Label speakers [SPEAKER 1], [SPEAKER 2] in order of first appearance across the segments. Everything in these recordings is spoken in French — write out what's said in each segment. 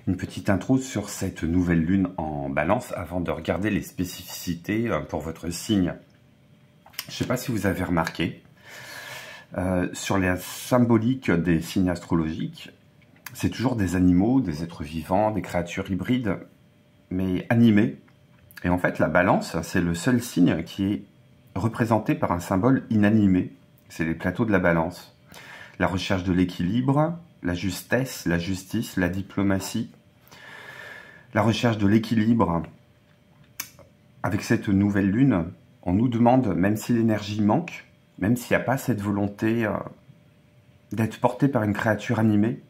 [SPEAKER 1] Une petite intro sur cette nouvelle lune en balance avant de regarder les spécificités pour votre signe. Je ne sais pas si vous avez remarqué, sur la symbolique des signes astrologiques, c'est toujours des animaux, des êtres vivants, des créatures hybrides, mais animées. Et en fait, la balance, c'est le seul signe qui est représenté par un symbole inanimé. C'est les plateaux de la balance. La recherche de l'équilibre, la justesse, la justice, la diplomatie. La recherche de l'équilibre. Avec cette nouvelle lune, on nous demande, même si l'énergie manque, même s'il n'y a pas cette volonté d'être porté par une créature animée,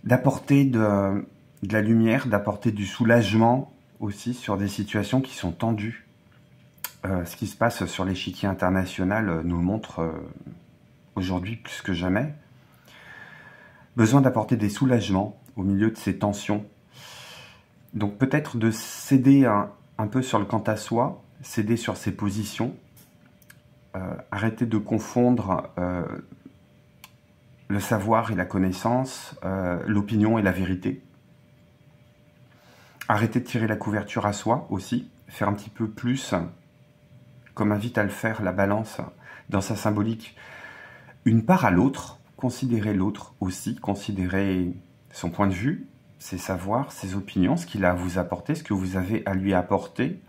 [SPEAKER 1] d'apporter de la lumière, d'apporter du soulagement aussi sur des situations qui sont tendues. Ce qui se passe sur l'échiquier international nous le montre aujourd'hui plus que jamais. Besoin d'apporter des soulagements au milieu de ces tensions. Donc peut-être de céder un peu sur le quant à soi, céder sur ses positions, arrêter de confondre le savoir et la connaissance, l'opinion et la vérité. Arrêter de tirer la couverture à soi aussi, faire un petit peu plus, comme invite à le faire la balance dans sa symbolique, une part à l'autre, considérer l'autre aussi, considérer son point de vue, ses savoirs, ses opinions, ce qu'il a à vous apporter, ce que vous avez à lui apporter,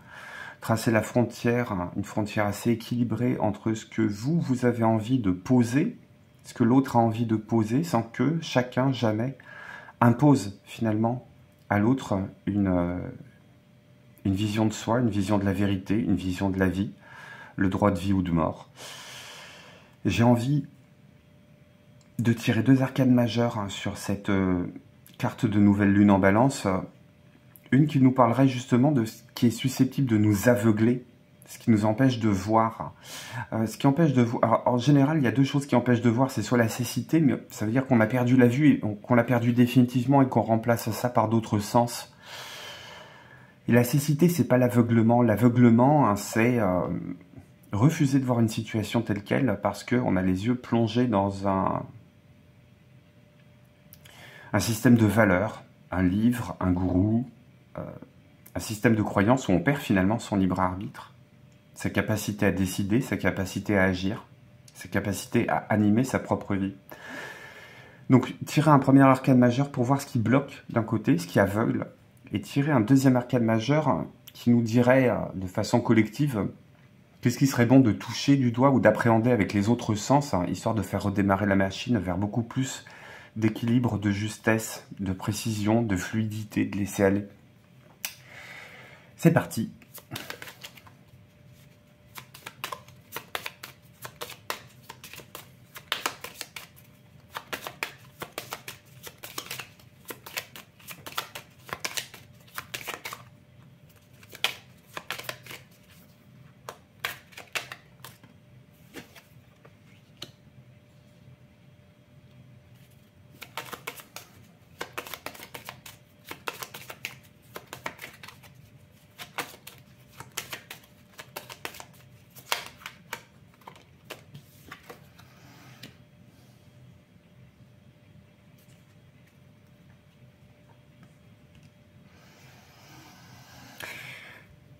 [SPEAKER 1] tracer la frontière, une frontière assez équilibrée entre ce que vous avez envie de poser, ce que l'autre a envie de poser, sans que chacun jamais impose finalement à l'autre une vision de soi, une vision de la vérité, une vision de la vie, le droit de vie ou de mort. J'ai envie de tirer deux arcanes majeures sur cette carte de nouvelle lune en balance. Une qui nous parlerait justement de ce qui est susceptible de nous aveugler, ce qui nous empêche de voir. Ce qui empêche de voir. Alors, en général, il y a deux choses qui empêchent de voir, c'est soit la cécité, mais ça veut dire qu'on a perdu la vue, qu'on l'a perdu définitivement et qu'on remplace ça par d'autres sens. Et la cécité, c'est pas l'aveuglement. L'aveuglement, c'est refuser de voir une situation telle qu'elle parce qu'on a les yeux plongés dans un système de valeurs, un livre, un gourou, un système de croyances où on perd finalement son libre arbitre, sa capacité à décider, sa capacité à agir, sa capacité à animer sa propre vie. Donc tirer un premier arcane majeur pour voir ce qui bloque d'un côté, ce qui aveugle, et tirer un deuxième arcane majeur qui nous dirait de façon collective qu'est-ce qui serait bon de toucher du doigt ou d'appréhender avec les autres sens, histoire de faire redémarrer la machine vers beaucoup plus d'équilibre, de justesse, de précision, de fluidité, de laisser aller. C'est parti.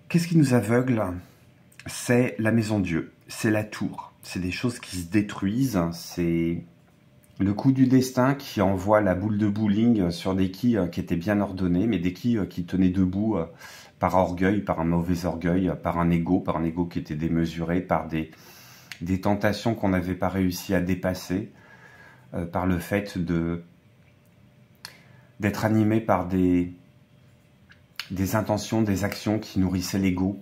[SPEAKER 1] Qu'est-ce qui nous aveugle? C'est la maison Dieu, c'est la tour, c'est des choses qui se détruisent, c'est le coup du destin qui envoie la boule de bowling sur des quilles qui étaient bien ordonnées, mais des quilles qui tenaient debout par orgueil, par un mauvais orgueil, par un ego qui était démesuré, par des tentations qu'on n'avait pas réussi à dépasser, par le fait d'être animé par des intentions, des actions qui nourrissaient l'ego.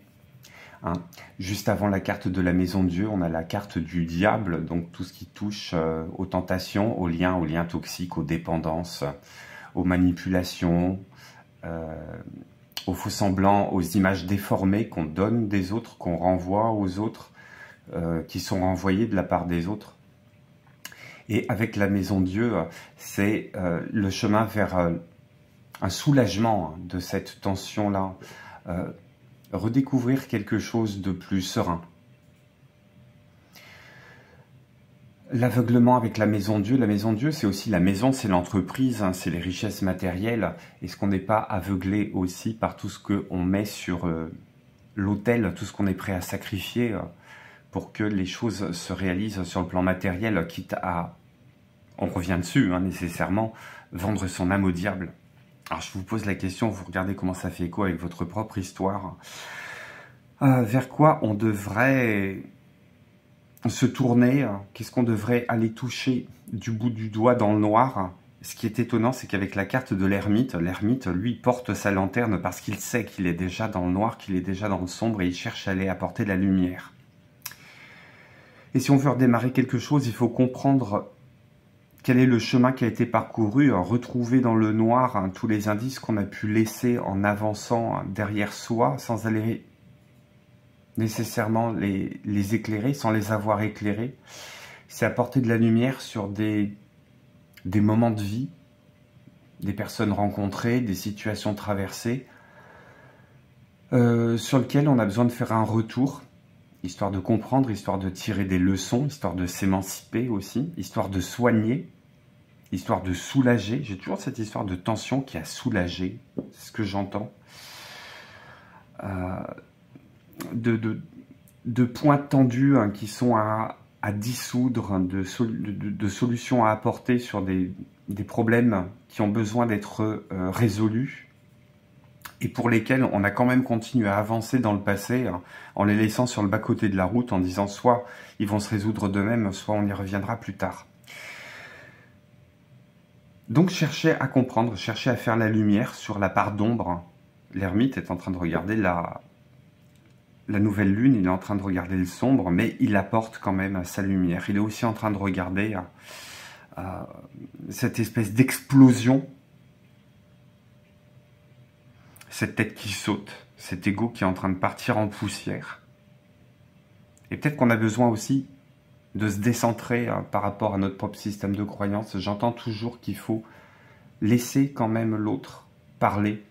[SPEAKER 1] Juste avant la carte de la maison de Dieu, on a la carte du diable, donc tout ce qui touche aux tentations, aux liens toxiques, aux dépendances, aux manipulations, aux faux semblants, aux images déformées qu'on donne des autres, qu'on renvoie aux autres, qui sont renvoyées de la part des autres. Et avec la maison de Dieu, c'est le chemin vers un soulagement de cette tension-là, redécouvrir quelque chose de plus serein. L'aveuglement avec la maison Dieu. La maison Dieu, c'est aussi la maison, c'est l'entreprise, hein, c'est les richesses matérielles. Est-ce qu'on n'est pas aveuglé aussi par tout ce qu'on met sur l'autel, tout ce qu'on est prêt à sacrifier pour que les choses se réalisent sur le plan matériel, quitte à, on revient dessus hein, nécessairement, vendre son âme au diable. Alors je vous pose la question, vous regardez comment ça fait écho avec votre propre histoire. Vers quoi on devrait se tourner, qu'est-ce qu'on devrait aller toucher du bout du doigt dans le noir? Ce qui est étonnant, c'est qu'avec la carte de l'ermite, lui, porte sa lanterne parce qu'il sait qu'il est déjà dans le noir, qu'il est déjà dans le sombre et il cherche à aller apporter la lumière. Et si on veut redémarrer quelque chose, il faut comprendre quel est le chemin qui a été parcouru, retrouver dans le noir hein, tous les indices qu'on a pu laisser en avançant derrière soi sans aller nécessairement les éclairer, sans les avoir éclairés. C'est apporter de la lumière sur des moments de vie, des personnes rencontrées, des situations traversées, sur lesquelles on a besoin de faire un retour, histoire de comprendre, histoire de tirer des leçons, histoire de s'émanciper aussi, histoire de soigner, histoire de soulager. J'ai toujours cette histoire de tension qui a soulagé, c'est ce que j'entends. De points tendus hein, qui sont à dissoudre, de solutions à apporter sur des problèmes qui ont besoin d'être résolus et pour lesquels on a quand même continué à avancer dans le passé hein, en les laissant sur le bas-côté de la route en disant soit ils vont se résoudre d'eux-mêmes, soit on y reviendra plus tard. Donc cherchez à comprendre, cherchez à faire la lumière sur la part d'ombre. L'ermite est en train de regarder la nouvelle lune, il est en train de regarder le sombre, mais il apporte quand même sa lumière. Il est aussi en train de regarder cette espèce d'explosion, cette tête qui saute, cet ego qui est en train de partir en poussière. Et peut-être qu'on a besoin aussi de se décentrer par rapport à notre propre système de croyance. J'entends toujours qu'il faut laisser quand même l'autre parler,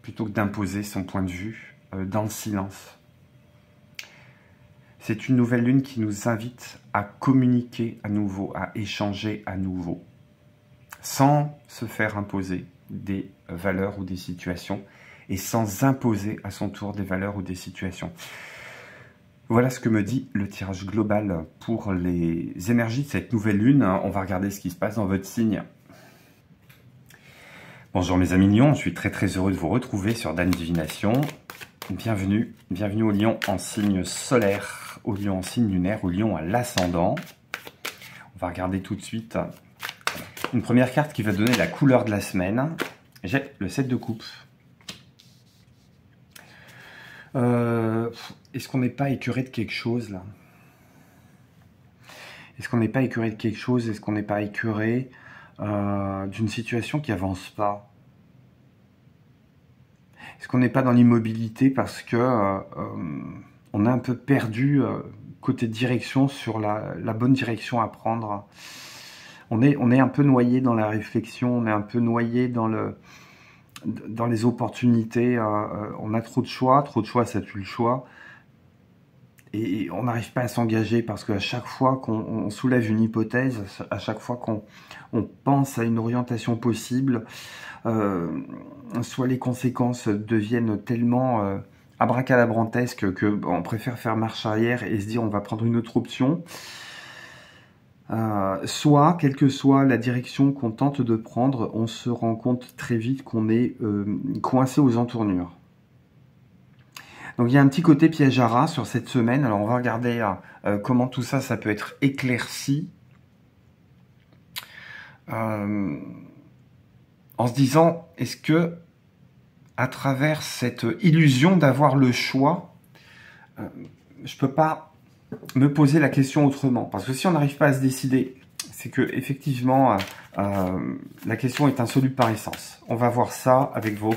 [SPEAKER 1] plutôt que d'imposer son point de vue dans le silence. C'est une nouvelle lune qui nous invite à communiquer à nouveau, à échanger à nouveau, sans se faire imposer des valeurs ou des situations, et sans imposer à son tour des valeurs ou des situations. Voilà ce que me dit le tirage global pour les énergies de cette nouvelle lune. On va regarder ce qui se passe dans votre signe. Bonjour mes amis lions, je suis très heureux de vous retrouver sur Dan Divination. Bienvenue au lion en signe solaire, au lion en signe lunaire, au lion à l'ascendant. On va regarder tout de suite une première carte qui va donner la couleur de la semaine. J'ai le 7 de coupe. Est-ce qu'on n'est pas écœuré de quelque chose là? Est-ce qu'on n'est pas écœuré de quelque chose? Est-ce qu'on n'est pas écœuré d'une situation qui avance pas? Est-ce qu'on n'est pas dans l'immobilité parce que on a un peu perdu côté direction sur la bonne direction à prendre? On est un peu noyé dans la réflexion, on est un peu noyé dans les opportunités. On a trop de choix, ça tue le choix. Et on n'arrive pas à s'engager parce qu'à chaque fois qu'on soulève une hypothèse, à chaque fois qu'on pense à une orientation possible, soit les conséquences deviennent tellement abracadabrantesques qu'on préfère faire marche arrière et se dire on va prendre une autre option. Soit, quelle que soit la direction qu'on tente de prendre, on se rend compte très vite qu'on est coincé aux entournures. Donc il y a un petit côté piège à rat sur cette semaine. Alors on va regarder comment tout ça, ça peut être éclairci. En se disant, est-ce que à travers cette illusion d'avoir le choix, je peux pas me poser la question autrement? Parce que si on n'arrive pas à se décider, c'est que effectivement la question est insoluble par essence. On va voir ça avec vos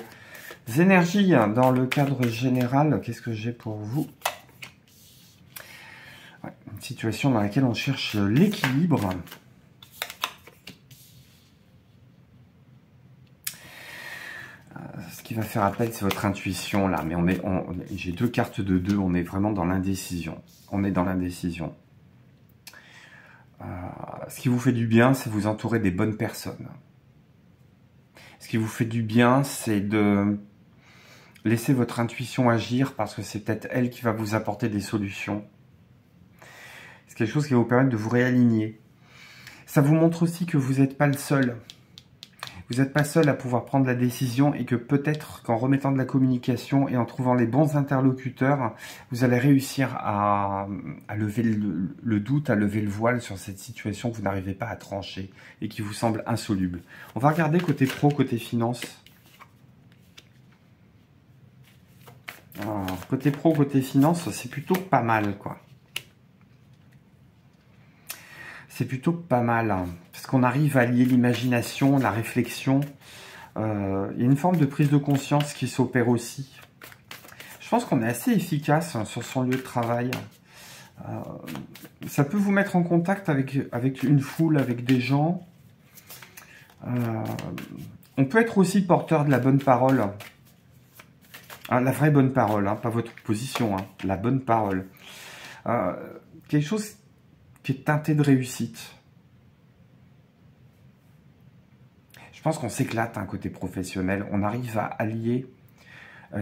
[SPEAKER 1] énergies dans le cadre général. Qu'est-ce que j'ai pour vous? Une situation dans laquelle on cherche l'équilibre. Ce qui va faire appel, c'est votre intuition là. Mais j'ai deux cartes de 2, on est vraiment dans l'indécision. On est dans l'indécision. qui vous fait du bien, c'est vous entourer des bonnes personnes. Ce qui vous fait du bien, c'est de laisser votre intuition agir parce que c'est peut-être elle qui va vous apporter des solutions. C'est quelque chose qui va vous permettre de vous réaligner. Ça vous montre aussi que vous n'êtes pas le seul. Vous n'êtes pas seul à pouvoir prendre la décision et que peut-être qu'en remettant de la communication et en trouvant les bons interlocuteurs, vous allez réussir à lever le doute, à lever le voile sur cette situation que vous n'arrivez pas à trancher et qui vous semble insoluble. On va regarder côté pro, côté finance. Alors, côté pro, côté finance, c'est plutôt pas mal, quoi. C'est plutôt pas mal, hein, parce qu'on arrive à lier l'imagination, la réflexion. Il y a une forme de prise de conscience qui s'opère aussi. Je pense qu'on est assez efficace sur son lieu de travail. Ça peut vous mettre en contact avec une foule, avec des gens. On peut être aussi porteur de la bonne parole. Hein, la vraie bonne parole, hein, pas votre position, hein, la bonne parole. Quelque chose qui est teinté de réussite. Je pense qu'on s'éclate un côté professionnel. On arrive à allier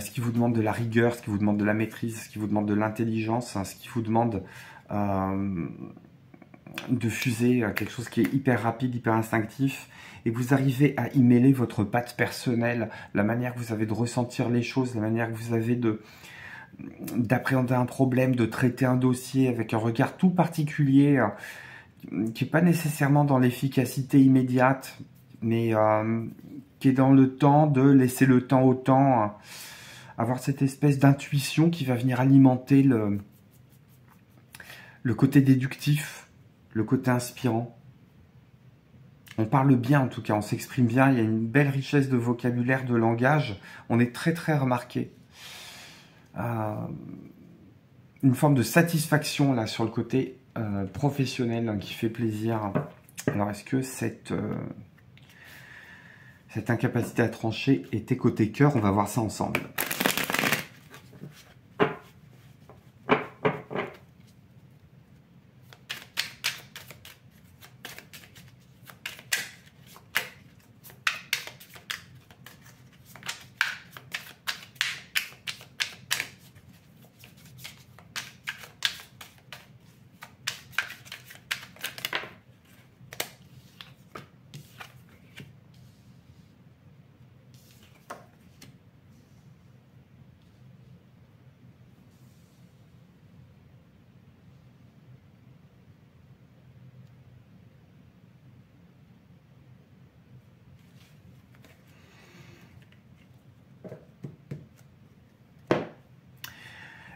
[SPEAKER 1] ce qui vous demande de la rigueur, ce qui vous demande de la maîtrise, ce qui vous demande de l'intelligence, hein, ce qui vous demande de fuser quelque chose qui est hyper rapide, hyper instinctif. Et vous arrivez à y mêler votre patte personnelle, la manière que vous avez de ressentir les choses, la manière que vous avez d'appréhender un problème, de traiter un dossier avec un regard tout particulier, qui n'est pas nécessairement dans l'efficacité immédiate, mais qui est dans le temps, de laisser le temps au temps, avoir cette espèce d'intuition qui va venir alimenter le côté déductif, le côté inspirant. On parle bien en tout cas, on s'exprime bien, il y a une belle richesse de vocabulaire, de langage, on est très très remarqué. Une forme de satisfaction là sur le côté professionnel, hein, qui fait plaisir. Alors est-ce que cette incapacité à trancher était côté cœur? On va voir ça ensemble.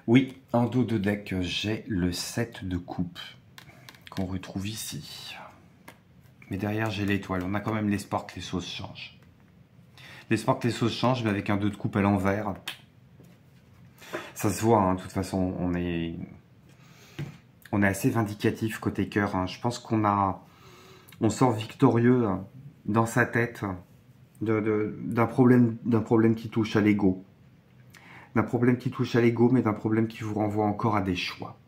[SPEAKER 1] Oui, en dos de deck, j'ai le 7 de coupe qu'on retrouve ici. Mais derrière, j'ai l'étoile. On a quand même l'espoir que les choses changent. L'espoir que les choses changent, mais avec un 2 de coupe à l'envers. Ça se voit, hein, de toute façon, on est assez vindicatif côté cœur. Hein. Je pense on sort victorieux, hein, dans sa tête d'un problème qui touche à l'ego. D'un problème qui touche à l'ego, mais d'un problème qui vous renvoie encore à des choix.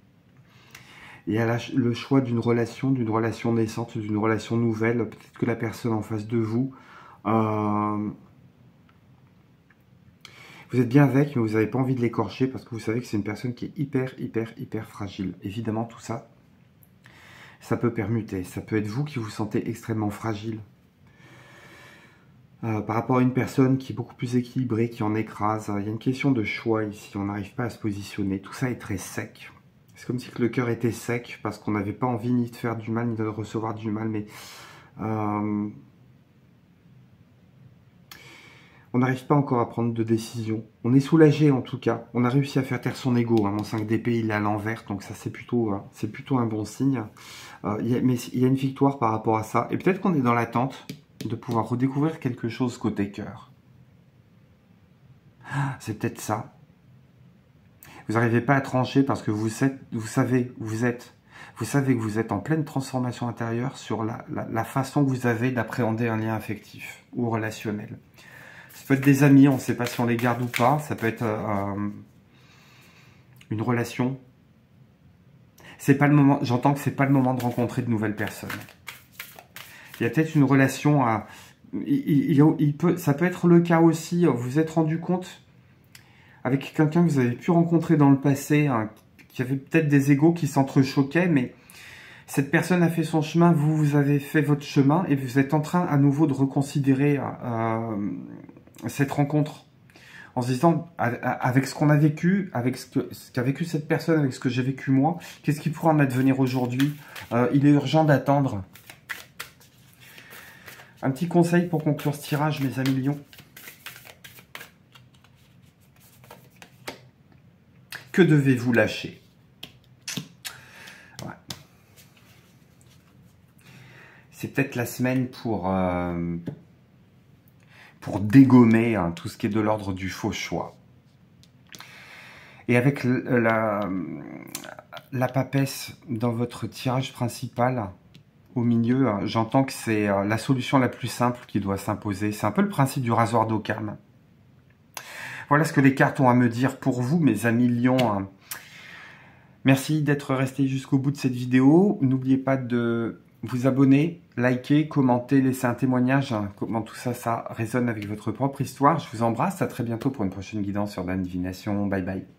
[SPEAKER 1] Et à le choix d'une relation naissante, d'une relation nouvelle. Peut-être que la personne en face de vous, vous êtes bien avec, mais vous n'avez pas envie de l'écorcher parce que vous savez que c'est une personne qui est hyper fragile. Évidemment, tout ça, ça peut permuter. Ça peut être vous qui vous sentez extrêmement fragile. Par rapport à une personne qui est beaucoup plus équilibrée, qui en écrase. Il y a une question de choix ici, on n'arrive pas à se positionner. Tout ça est très sec. C'est comme si le cœur était sec parce qu'on n'avait pas envie ni de faire du mal, ni de recevoir du mal. Mais on n'arrive pas encore à prendre de décision. On est soulagé en tout cas. On a réussi à faire taire son ego. Hein. Mon 5 d'épée, il est à l'envers, donc ça c'est plutôt un bon signe. Mais il y a une victoire par rapport à ça. Et peut-être qu'on est dans l'attente de pouvoir redécouvrir quelque chose côté cœur. C'est peut-être ça. Vous n'arrivez pas à trancher parce que vous savez que vous êtes en pleine transformation intérieure sur la façon que vous avez d'appréhender un lien affectif ou relationnel. Ça peut être des amis, on ne sait pas si on les garde ou pas. Ça peut être une relation. C'est pas le moment. J'entends que c'est pas le moment de rencontrer de nouvelles personnes. Il y a peut-être une relation à... ça peut être le cas aussi, vous vous êtes rendu compte avec quelqu'un que vous avez pu rencontrer dans le passé, hein, qui avait peut-être des égos qui s'entrechoquaient, mais cette personne a fait son chemin, vous avez fait votre chemin, et vous êtes en train à nouveau de reconsidérer cette rencontre, en se disant, avec ce qu'on a vécu, avec ce qu'a vécu cette personne, avec ce que j'ai vécu moi, qu'est-ce qui pourrait en advenir aujourd'hui? Il est urgent d'attendre. Un petit conseil pour conclure ce tirage, mes amis lions. Que devez-vous lâcher? Ouais. C'est peut-être la semaine pour dégommer hein, tout ce qui est de l'ordre du faux choix. Et avec la papesse dans votre tirage principal, au milieu, j'entends que c'est la solution la plus simple qui doit s'imposer. C'est un peu le principe du rasoir d'Occam. Voilà ce que les cartes ont à me dire pour vous, mes amis lions. Merci d'être restés jusqu'au bout de cette vidéo. N'oubliez pas de vous abonner, liker, commenter, laisser un témoignage. Comment tout ça, ça résonne avec votre propre histoire. Je vous embrasse. À très bientôt pour une prochaine guidance sur la divination. Bye bye.